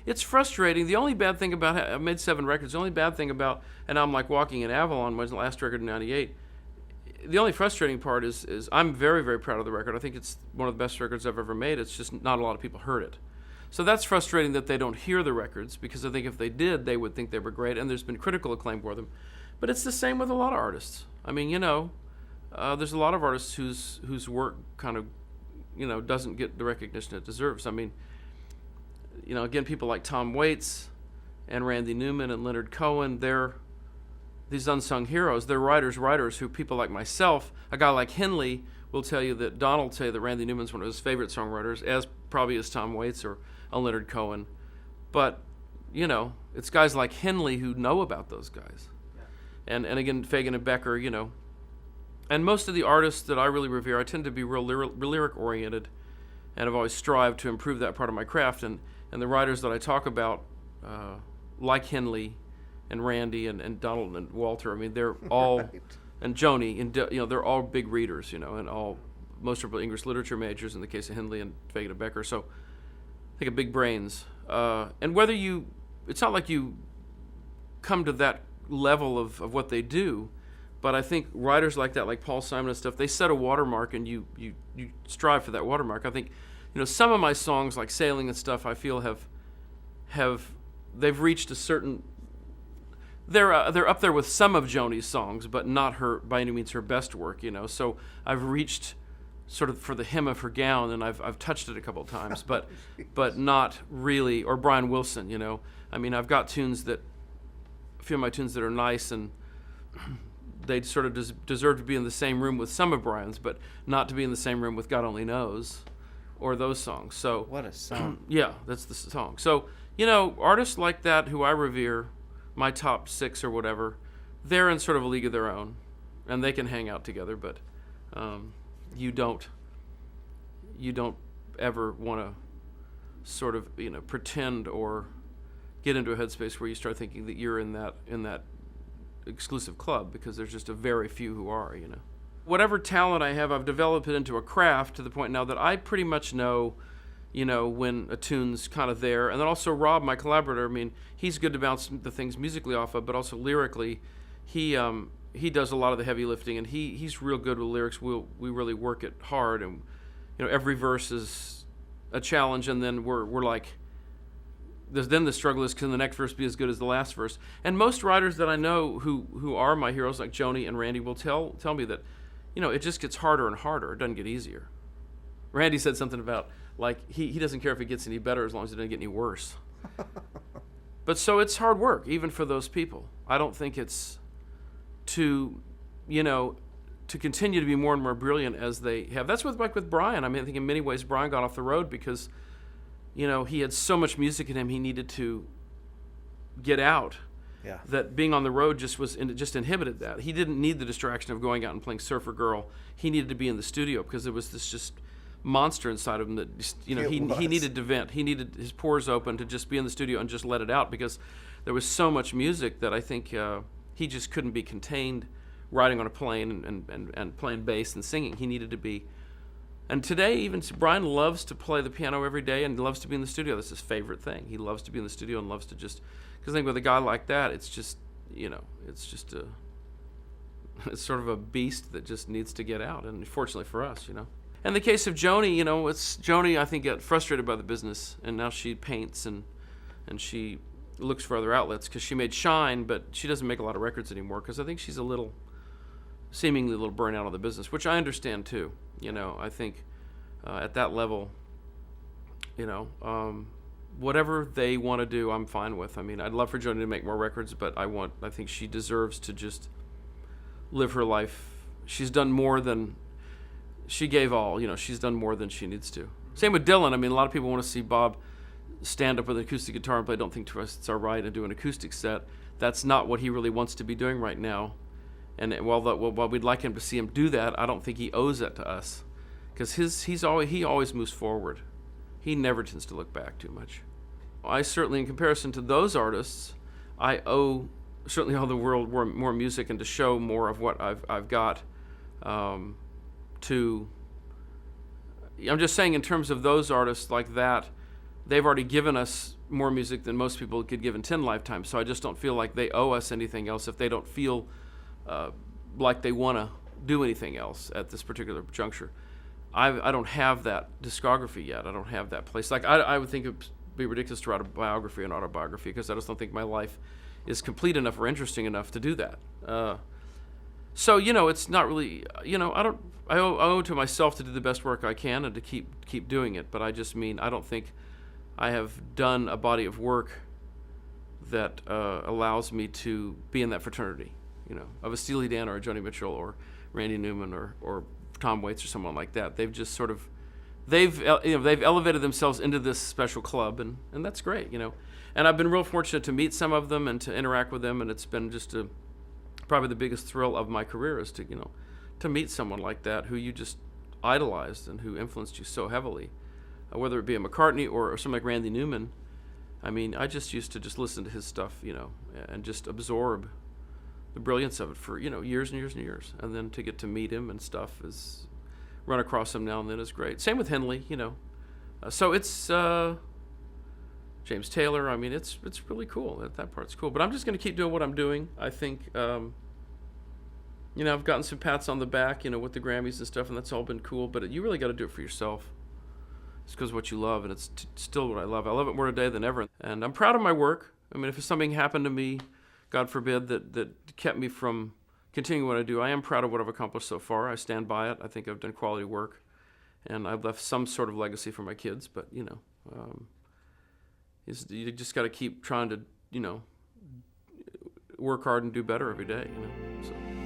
it's frustrating. The only bad thing about I made 7 records. The only bad thing about, and I'm like Walking in Avalon, my last record in '98. The only frustrating part is I'm very, very proud of the record. I think it's one of the best records I've ever made. It's just not a lot of people heard it. So that's frustrating that they don't hear the records, because I think if they did, they would think they were great, and there's been critical acclaim for them. But it's the same with a lot of artists. I mean, there's a lot of artists whose work kind of, doesn't get the recognition it deserves. I mean, again, people like Tom Waits and Randy Newman and Leonard Cohen, they're these unsung heroes. They're writers who people like myself, a guy like Henley will tell you that Donald will tell you that Randy Newman's one of his favorite songwriters, as probably as Tom Waits or Leonard Cohen. But, it's guys like Henley who know about those guys. Yeah. And again, Fagan and Becker, And most of the artists that I really revere, I tend to be real lyric-oriented, and I've always strived to improve that part of my craft. And the writers that I talk about, like Henley and Randy and Donald and Walter, I mean, they're all, right. And Joni, and they're all big readers, and most are English literature majors in the case of Henley and Fagan and Becker. So they got big brains. And whether it's not like you come to that level of what they do, but I think writers like that, like Paul Simon and stuff, they set a watermark, and you strive for that watermark. I think, some of my songs like Sailing and stuff, I feel they've reached a certain. They're up there with some of Joni's songs, but not her by any means her best work. So I've reached sort of for the hem of her gown, and I've touched it a couple of times, but not really. Or Brian Wilson, I mean, I've got a few of my tunes that are nice, and they sort of deserve to be in the same room with some of Brian's, but not to be in the same room with God Only Knows, or those songs. So what a song! Yeah, that's the song. So artists like that who I revere, my top 6 or whatever, they're in sort of a league of their own, and they can hang out together. But you don't ever want to sort of pretend or get into a headspace where you start thinking that you're in that exclusive club, because there's just a very few who are. Whatever talent I have, I've developed it into a craft to the point now that I pretty much know when a tune's kind of there. And then also Rob, my collaborator, I mean, he's good to bounce the things musically off of, but also lyrically, he does a lot of the heavy lifting, and he's real good with lyrics. We really work it hard, and every verse is a challenge, and then we're like, then the struggle is, can the next verse be as good as the last verse? And most writers that I know who are my heroes, like Joni and Randy, will tell me that it just gets harder and harder. It doesn't get easier. Randy said something about, like, he doesn't care if it gets any better as long as it doesn't get any worse. But so it's hard work, even for those people. I don't think it's to continue to be more and more brilliant as they have. That's with Brian. I mean, I think in many ways Brian got off the road because, he had so much music in him he needed to get out. Yeah. That being on the road just inhibited that. He didn't need the distraction of going out and playing Surfer Girl. He needed to be in the studio because there was this just monster inside of him that just, he needed to vent. He needed his pores open to just be in the studio and just let it out, because there was so much music that I think he just couldn't be contained riding on a plane and playing bass and singing. He needed to be. And today, even Brian loves to play the piano every day and loves to be in the studio. That's his favorite thing. He loves to be in the studio and loves to just, because I think with a guy like that, it's just, it's sort of a beast that just needs to get out. And fortunately for us, In the case of Joni, Joni, I think, got frustrated by the business, and now she paints and she looks for other outlets, because she made Shine, but she doesn't make a lot of records anymore, because I think she's seemingly a little burnt out on the business, which I understand too. I think at that level, whatever they want to do, I'm fine with. I mean, I'd love for Joni to make more records, but I think she deserves to just live her life. She's done more than she gave all. She's done more than she needs to. Same with Dylan. I mean, a lot of people want to see Bob stand up with an acoustic guitar and play. I don't think to us it's all right to do an acoustic set. That's not what he really wants to be doing right now. And while we'd like him to see him do that, I don't think he owes that to us, because he always moves forward. He never tends to look back too much. I certainly, in comparison to those artists, I owe certainly all the world more music, and to show more of what I've got. I'm just saying, in terms of those artists like that, they've already given us more music than most people could give in 10 lifetimes. So I just don't feel like they owe us anything else if they don't feel like they want to do anything else at this particular juncture. I don't have that discography yet. I don't have that place. Like I would think it would be ridiculous to write a biography and autobiography because I just don't think my life is complete enough or interesting enough to do that. So it's not really, I owe it to myself to do the best work I can and to keep doing it. But I just mean I don't think I have done a body of work that allows me to be in that fraternity, of a Steely Dan or a Joni Mitchell or Randy Newman or Tom Waits or someone like that. They've just sort of, they've elevated themselves into this special club, and that's great, And I've been real fortunate to meet some of them and to interact with them, and it's been just probably the biggest thrill of my career is to meet someone like that who you just idolized and who influenced you so heavily, whether it be a McCartney or someone like Randy Newman. I mean, I just used to just listen to his stuff, and just absorb the brilliance of it for, years and years and years. And then to get to meet him and stuff run across him now and then is great. Same with Henley, So it's James Taylor. I mean, it's really cool. That part's cool. But I'm just going to keep doing what I'm doing. I think, I've gotten some pats on the back, with the Grammys and stuff, and that's all been cool. But you really got to do it for yourself. It's because what you love, and it's still what I love. I love it more today than ever. And I'm proud of my work. I mean, if something happened to me, God forbid, that kept me from continuing what I do, I am proud of what I've accomplished so far. I stand by it. I think I've done quality work, and I've left some sort of legacy for my kids. But you just got to keep trying to work hard and do better every day. So.